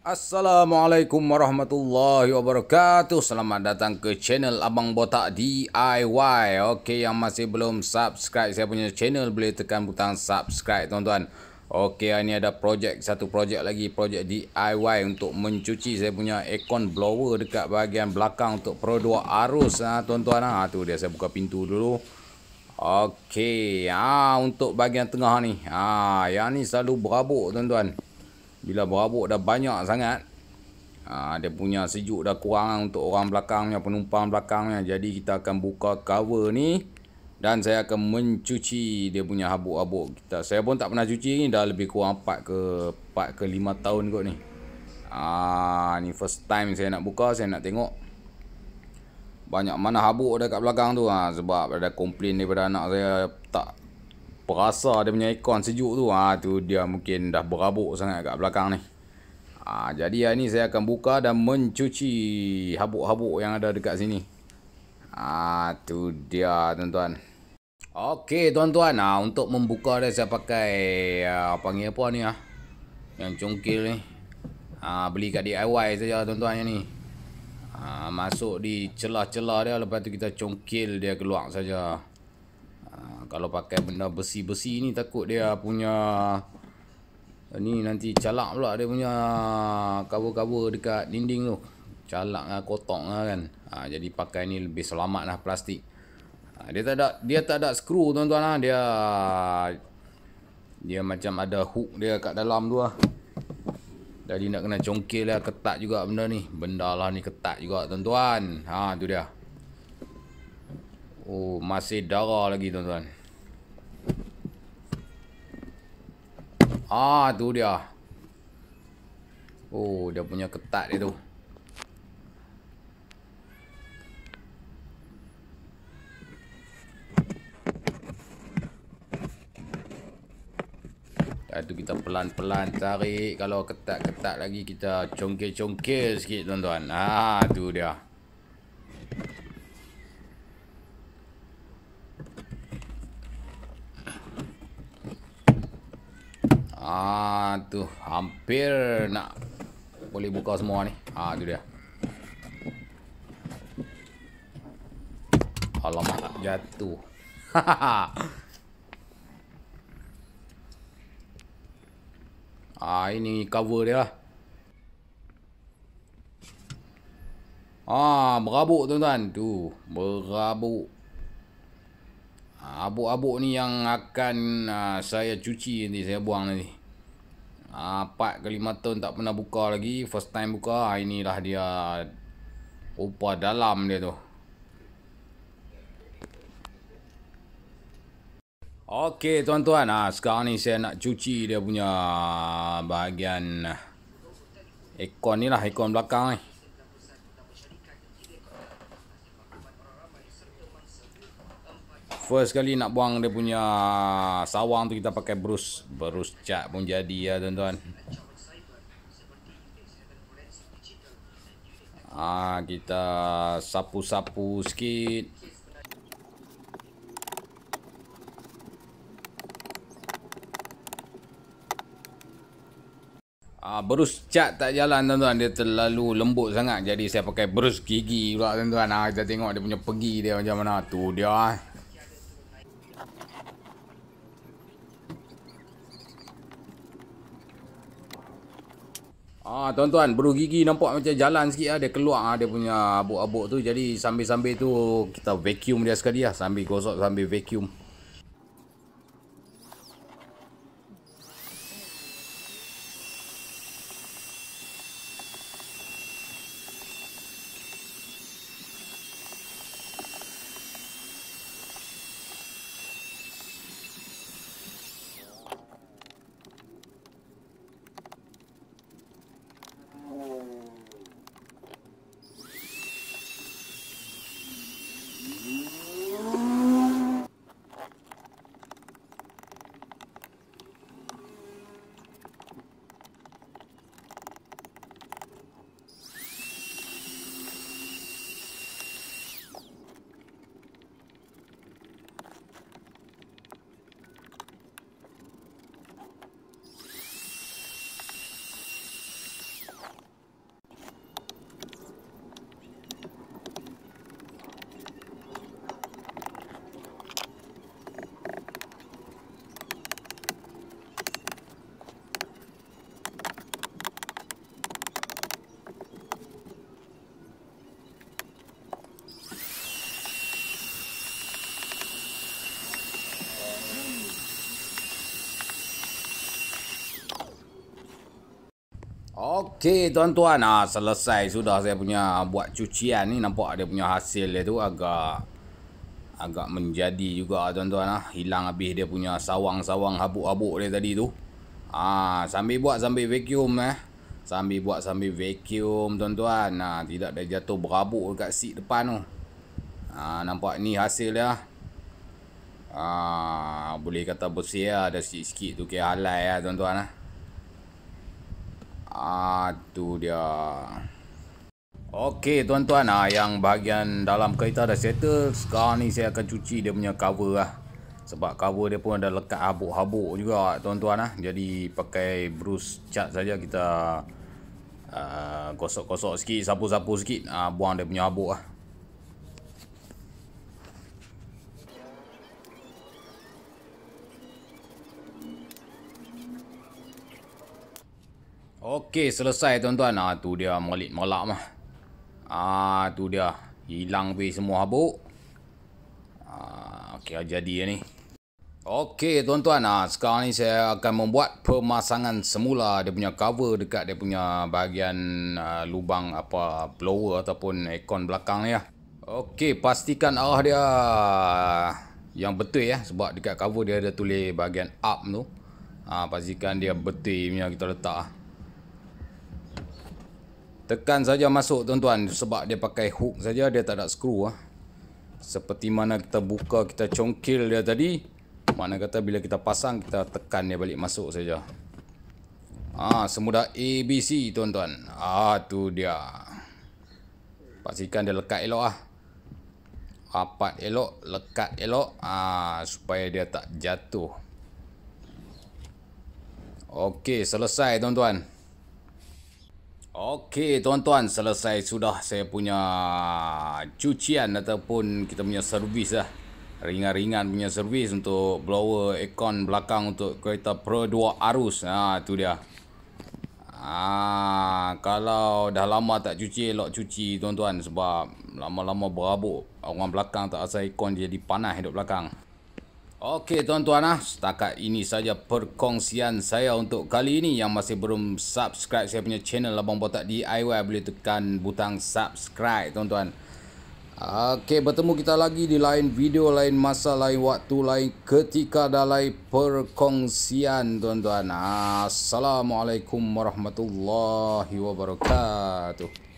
Assalamualaikum warahmatullahi wabarakatuh. Selamat datang ke channel Abang Botak DIY. Okey, yang masih belum subscribe saya punya channel boleh tekan butang subscribe tuan-tuan. Okey, ini ada satu projek lagi, projek DIY untuk mencuci saya punya aircon blower dekat bahagian belakang untuk produk arus tuan-tuan. Tu dia, saya buka pintu dulu. Okey, untuk bahagian tengah ni. Yang ni selalu berabuk tuan-tuan. Bila berabuk dah banyak sangat, dia punya sejuk dah kurang untuk orang belakangnya, penumpang belakangnya. Jadi kita akan buka cover ni dan saya akan mencuci dia punya habuk-habuk kita. Saya pun tak pernah cuci ni, dah lebih kurang 4 ke 5 tahun kot ni. Ni first time saya nak buka, saya nak tengok banyak mana habuk dekat belakang tu. Sebab ada komplain daripada anak saya, tak perasa dia punya aircon sejuk tu. Tu dia mungkin dah berabuk sangat kat belakang ni. Jadi hari ni saya akan buka dan mencuci habuk-habuk yang ada dekat sini. Tu dia tuan-tuan. Okey tuan-tuan, untuk membuka dia saya pakai panggil apa ni yang congkil ni. Beli kat DIY saja tuan-tuan yang ni. Masuk di celah-celah dia, lepas tu kita congkil dia keluar saja. Kalau pakai benda besi-besi ni takut dia punya ni nanti calak pula dia punya cover-cover dekat dinding tu. Calak lah, kotak lah kan. Jadi pakai ni lebih selamat lah, plastik. Dia tak ada skru tuan-tuan. Dia macam ada hook dia kat dalam tu lah. Jadi nak kena congkil lah, ketat juga benda ni. Benda lah ni ketat juga tuan-tuan. Tu dia. Masih darah lagi tuan-tuan. Tu dia. Dia punya ketat dia tu. Tu kita pelan-pelan tarik. Kalau ketat-ketat lagi kita congkil-congkil sikit tuan-tuan. Tu dia. Tu hampir nak boleh buka semua ni. Tu dia. Alamak, jatuh. Ini cover dia lah. Berabuk tuan-tuan. Tu, berabuk. Habuk-habuk ni yang akan saya cuci nanti, saya buang nanti. 4 ke 5 tahun tak pernah buka lagi. First time buka. Inilah dia rupa dalam dia tu. Okey tuan-tuan, sekarang ni saya nak cuci dia punya bahagian aircon ni lah, aircon belakang ni. First kali nak buang dia punya sawang tu kita pakai brus cat pun jadi ya tuan-tuan. Kita sapu-sapu sikit. Brus cat tak jalan tuan-tuan, dia terlalu lembut sangat. Jadi saya pakai brus gigi pula tuan-tuan. Kita tengok dia punya pergi dia macam mana. Tu dia. Tuan-tuan, brus gigi nampak macam jalan sikit dia keluar dia punya abuk-abuk tu. Jadi sambil-sambil tu kita vacuum dia sekali lah. Sambil gosok sambil vacuum. Okey tuan-tuan, selesai sudah saya punya buat cucian ni. Nampak dia punya hasil dia tu agak menjadi juga tuan-tuan. Hilang habis dia punya sawang-sawang habuk-habuk dia tadi tu. Sambil buat sambil vacuum Sambil buat sambil vacuum tuan-tuan. Tidak ada jatuh berabuk dekat seat depan tu. Nampak ni hasil dia. Boleh kata bersih lah. Ada sikit-sikit tu kira halai lah tuan-tuan. Tu dia. Okey tuan-tuan, yang bahagian dalam kereta dah settle. Sekarang ni saya akan cuci dia punya cover lah. Sebab cover dia pun ada lekat habuk-habuk juga tuan-tuan. Jadi pakai brush cat saja kita gosok-gosok sikit, sapu-sapu sikit, buang dia punya habuk lah. Okey, selesai tuan-tuan. Tu dia molik molak mah. Tu dia. Hilang pergi semua habuk. Okey, jadi ni. Okey tuan-tuan, sekarang ni saya akan membuat pemasangan semula dia punya cover dekat dia punya bahagian lubang blower ataupun aircon belakang ni lah. Okey, pastikan arah dia yang betul sebab dekat cover dia ada tulis bahagian up tu. Pastikan dia betul punya kita letak. Tekan saja masuk tuan-tuan, sebab dia pakai hook saja, dia tak ada skru Seperti mana kita buka, kita congkil dia tadi, mana kata bila kita pasang, kita tekan dia balik masuk saja. Semudah ABC tuan-tuan. Tu dia. Pastikan dia lekat elok rapat elok, lekat elok, supaya dia tak jatuh. Okey, selesai tuan-tuan. Okey tuan-tuan, selesai sudah saya punya cucian ataupun kita punya servis lah. Ringan-ringan punya servis untuk blower aircon belakang untuk kereta Pro 2 arus. Tu dia. Kalau dah lama tak cuci, elok cuci tuan-tuan, sebab lama-lama berabuk. Orang belakang tak rasa aircon jadi panas duduk belakang. Okey tuan-tuan, setakat ini saja perkongsian saya untuk kali ini. Yang masih belum subscribe saya punya channel Abang Botak DIY, boleh tekan butang subscribe tuan-tuan. Okey, bertemu kita lagi di lain video, lain masa, lain waktu, lain ketika dalam perkongsian tuan-tuan. Assalamualaikum warahmatullahi wabarakatuh.